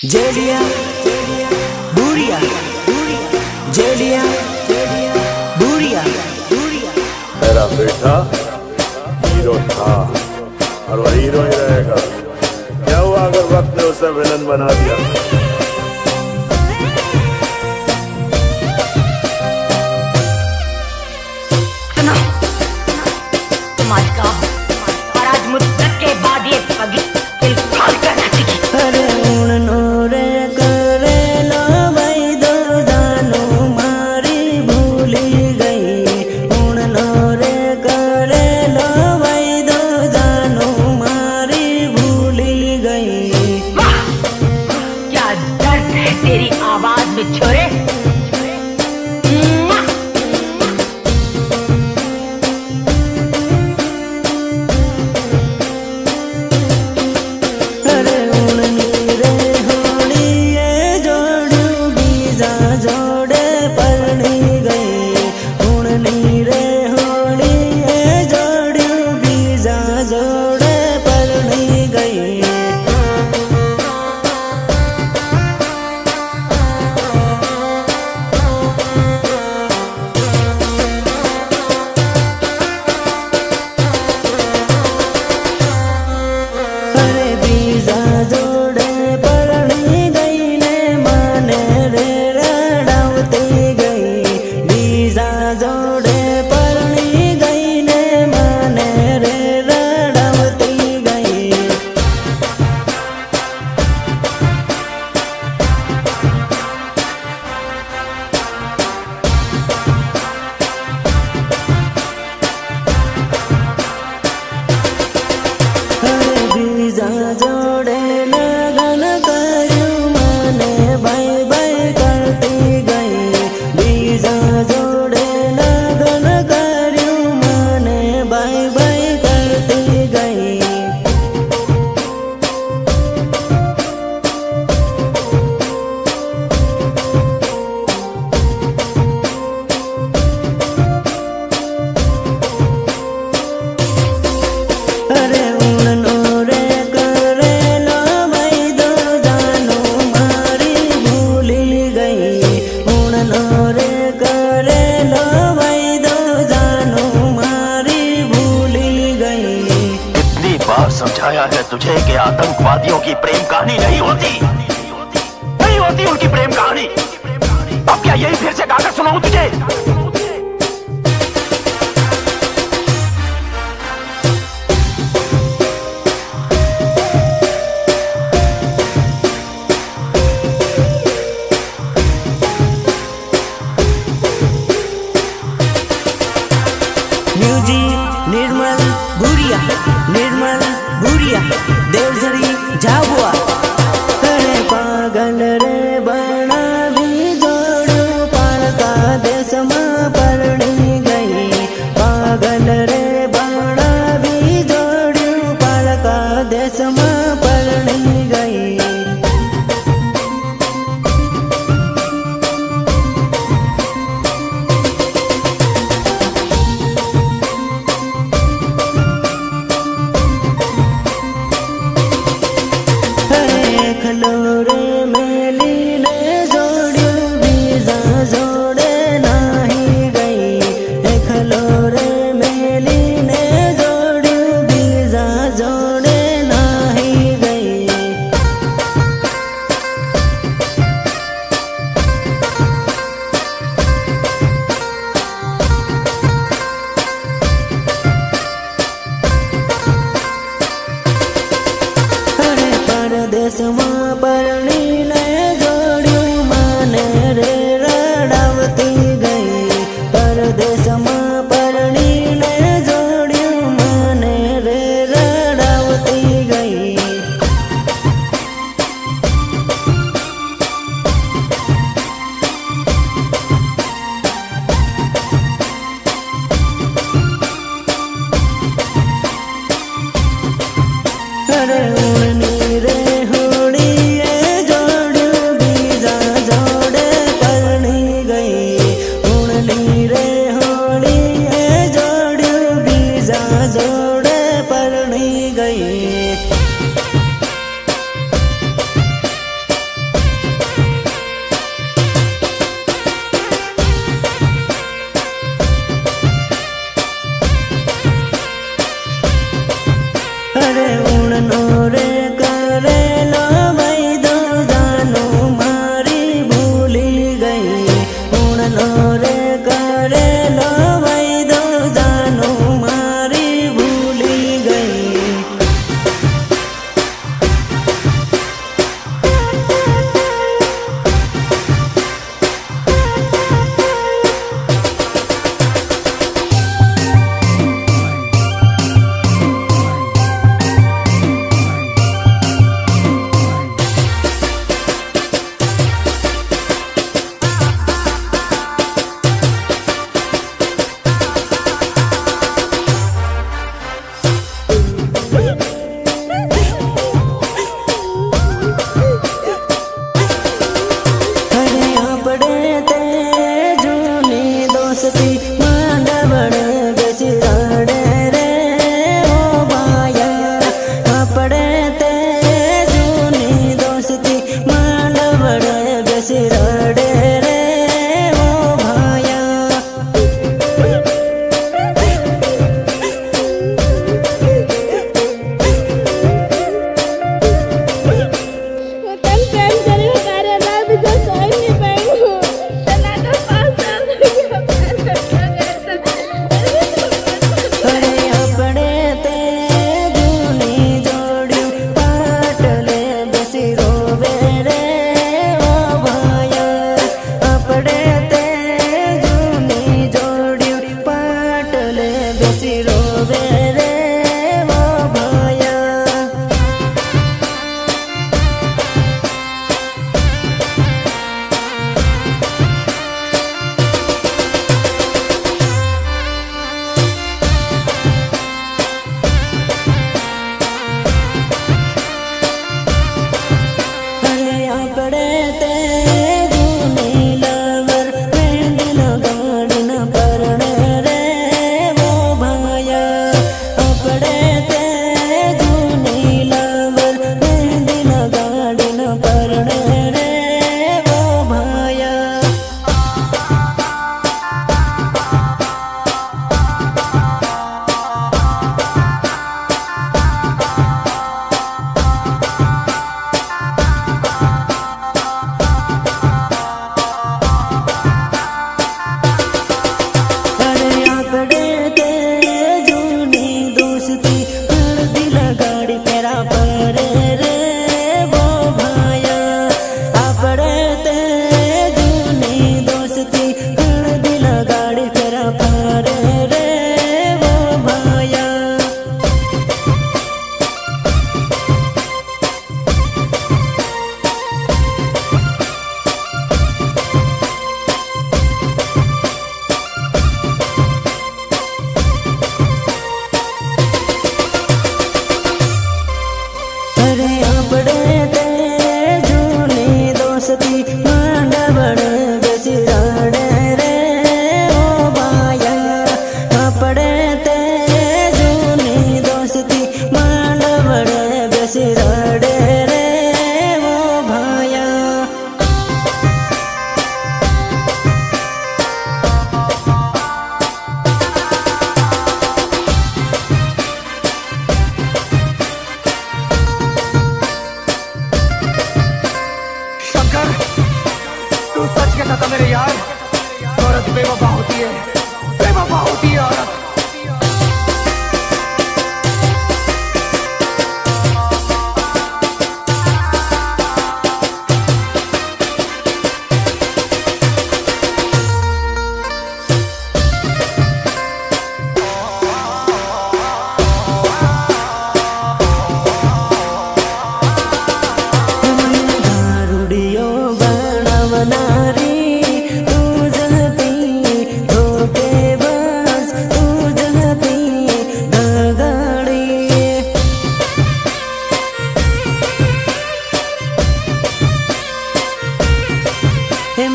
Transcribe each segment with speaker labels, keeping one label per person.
Speaker 1: जेलिया बुरिया जेलिया बुरिया
Speaker 2: मेरा बेटा हीरो था और वह हीरो ही रहेगा। क्या हुआ अगर वक्त ने उसे विलन बना दिया?
Speaker 3: सुनो, तुम आज का और आज मुद्दत के बाद ये पगी दिल फाड़ कर नाचेगी।
Speaker 1: अरे उड़नो रे करे लो भाई दो जानो मारी भूली गई। उड़नो रे करे लो भाई दो जानो मारी भूली गई।
Speaker 3: वाह! क्या दर्द है तेरी आवाज में छोरे।
Speaker 1: अरे उड़नी रे होड़ी ये जोड़ू बीजा जोड़े परनी गई। उड़नी रे होड़ी ये जोड़ू बीजा जोड़े परनी गई। अरे बीजा जोड़े परनी गई ने माने रे रड़ावती गई। बीजा जोड़े परनी गई ने माने रे रड़ावती गई। अरे बीजा जोड़े लगन करू माने बाई बाई करती गई। बीजा जोड़े लगन करू माने बाई बाई करती गई। अरे उड़नो रे करे लो भाई दो जानो मारी भूली गई। उड़नो रे करे लो भाई दो जानो मारी भूली गई।
Speaker 4: कितनी बार समझाया है तुझे कि आतंकवादियों की प्रेम कहानी नहीं होती, नहीं होती उनकी प्रेम कहानी। अब क्या यही फिर से गाकर सुनाऊं तुझे?
Speaker 1: म्यूजिक निर्मल बुरिया देवझरी झाबुआ। अरे पागल रे बना भी जोड़ू पालका देश में परनी गई। पागल रे बना भी जोड़ू पालका देश में परनी गई। खलोरे मेली ने जोड़ू बीजा जोड़े नाही गई। खलोरे मेली ने जोड़ू बीजा जोड़े नाही गई। अरे परदेश में परनी ने जोड़ू माने रे रड़ावती गई। परदेश में परनी ने जोड़ू माने रे रड़ावती गई। अरे उड़नी रे होड़ी ये जोड़ू बीजा जोड़े परनी गई। उड़नी रे होड़ी ये जोड़ू बीजा जोड़े परनी गई। अरे उड़नो रे करे लो वैदो जानो मारी भूली गई उड़नो रे करे लो वैदो जानो मारी भूली गई दोस्ती मांडवड़ बेसिराड़े रे ओ भाया अपड़े ते जूनी दोस्ती मांडवड़ बेसिराड़े रे ओ भाया मांडवड़ बेसिराड़े रे ओ भाया अपड़े ते जूनी दोस्ती मांडवड़ बेसिराड़े रे ओ भाया
Speaker 5: तू सच कहता था मेरे यार, औरत बेवफा होती है, बेवफा होती है औरत।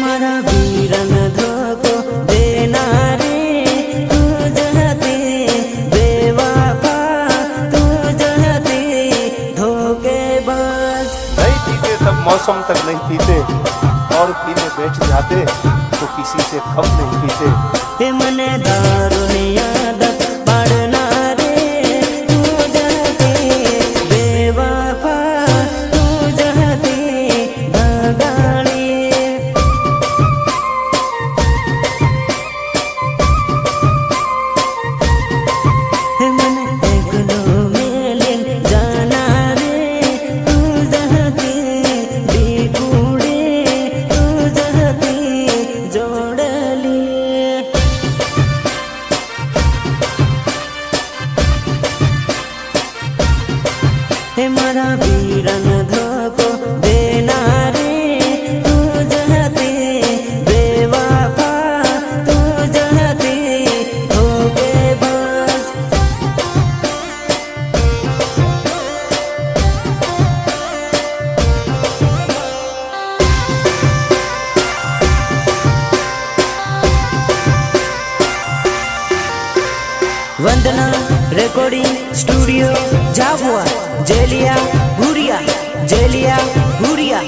Speaker 5: मारा वीरन धोको देना रे तू जहते बेवफा तू जहते धोखेबाज।
Speaker 6: नहीं पीते तब मौसम तक नहीं पीते और पीने बैठ जाते तो किसी से कम नहीं पीते।
Speaker 1: मने दारू ने याद पड़ना रे तू जहते हे मारा वीरन धोको देनारे तू जहते बेवफा तू जहते धोखेबाज वंदना रिकॉर्डिंग स्टूडियो झाबुआ जेलिया भूरिया जेलिया भूरिया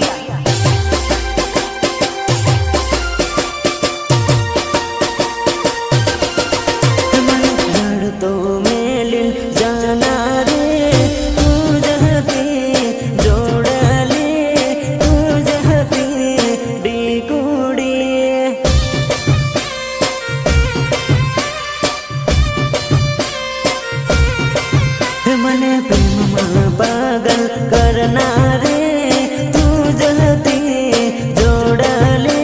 Speaker 1: तो मेलिन जाना रे तू जहती जोड़ले तू जहती डीकुड़ी मने प्रेम पागल करना रे तू जहती जोड़ले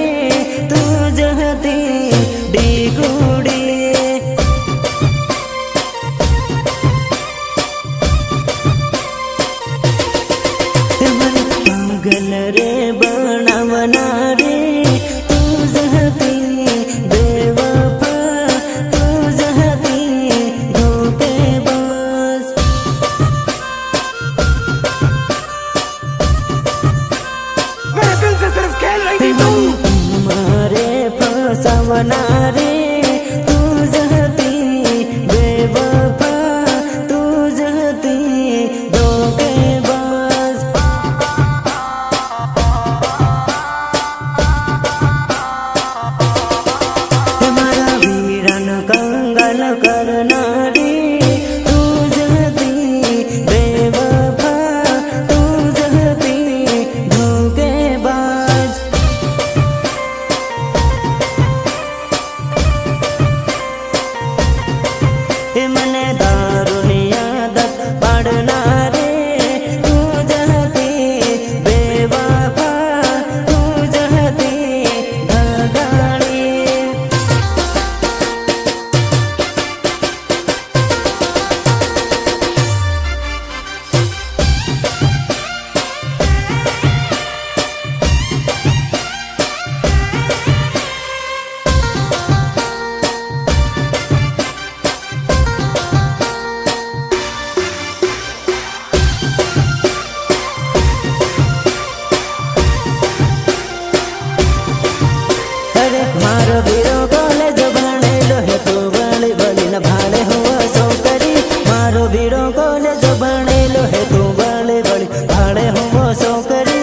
Speaker 1: तू जहती डीगुड़ी मन पागल रे बनावना रे तू जहती बेवफा तू जहती धोखेबाज
Speaker 5: मेरे दिल से सिर्फ खेल रही थी तू।
Speaker 1: मारे फसावना रे तू जहती बेवफा तू जहती धोखेबाज हमारा वीरन कंगल करना रे तू जहती बेवफा तू जहती धोखेबाज मने दारुनी आदत पड़ना रे तू जहती बेवफा तू जहती धगाड़ी अरे मारो वीरो कॉलेज बनेलो है तो बड़ी बड़ी न भाड़े हुआ सौकरी मारो वीरो कॉलेज बनेलो है तो बड़ी बड़ी भाड़े हुआ सौकरी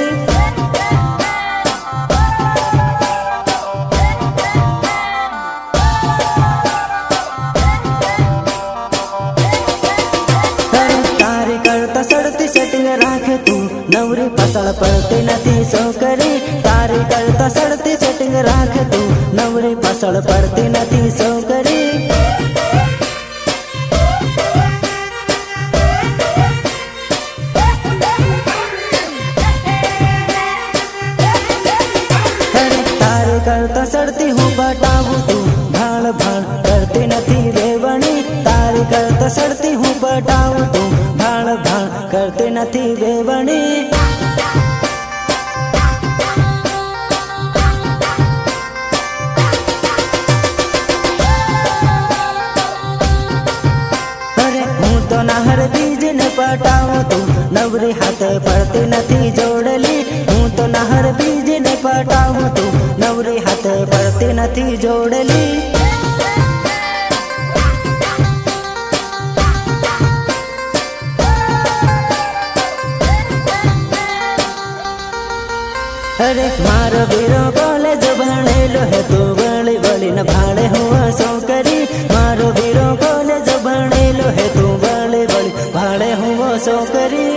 Speaker 1: अरे तारी करता सड़ती सेटिंग राखे तू नवरी फसल पड़ती नथी सौकरी तारी करता सड़ती सेटिंग राखे तू नवरी फसल पड़ती नथी सौकरी अरे तारी करता सड़ती हूँ बटाऊ तू भाड़ भाड़ करती नथी वेवणी तारी करता सड़ती हूँ बटाऊ तू भाड़ भाड़ करती नथी वेवणी अरे हूँ तो नहर बीज न पटाऊँ तू नवरी हाथ पड़ती नथी जोड़ली हूँ तो नहर बीज न पटाऊँ तू नवरी हाथ पड़ती नथी जोड़ली अरे मारो वीरो कॉलेज बनेलो है तो बड़ी बड़ी न भाड़े हुआ सौकरी मारो वीरो कॉलेज बनेलो है तो बड़ी बड़ी भाड़े हुआ सौकरी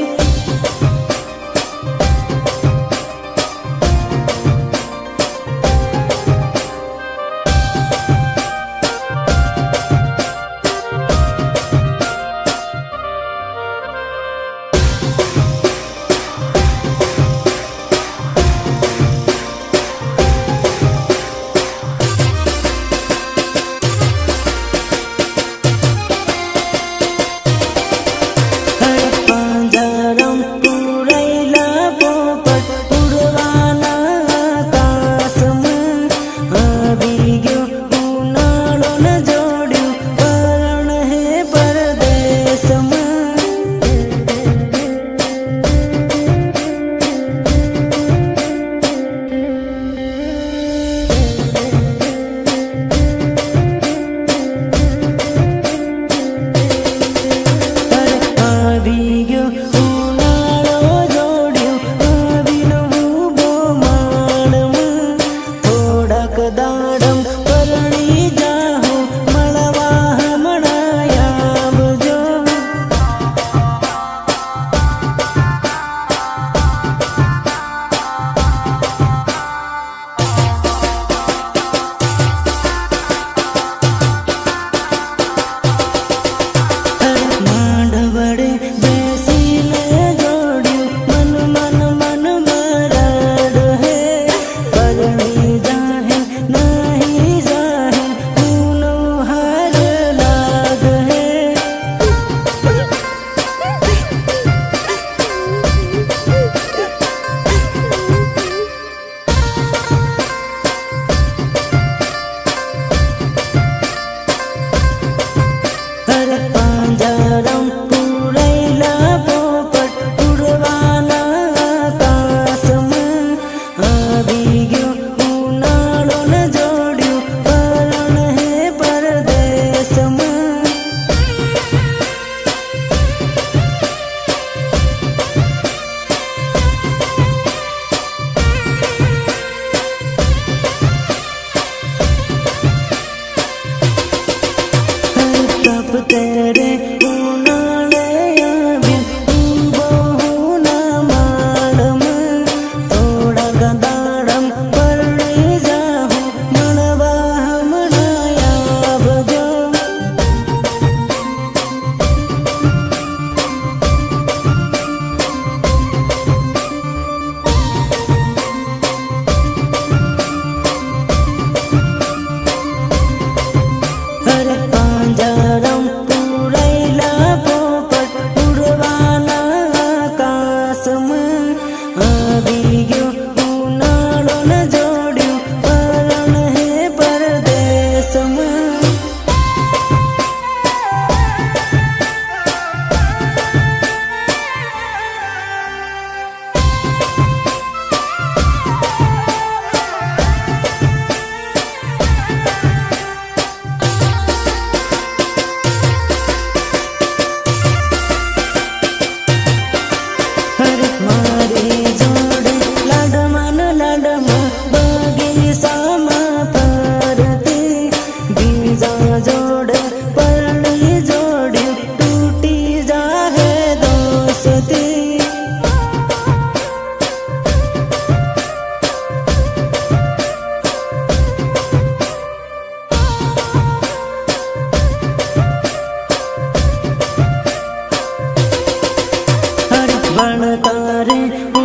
Speaker 1: भणता रे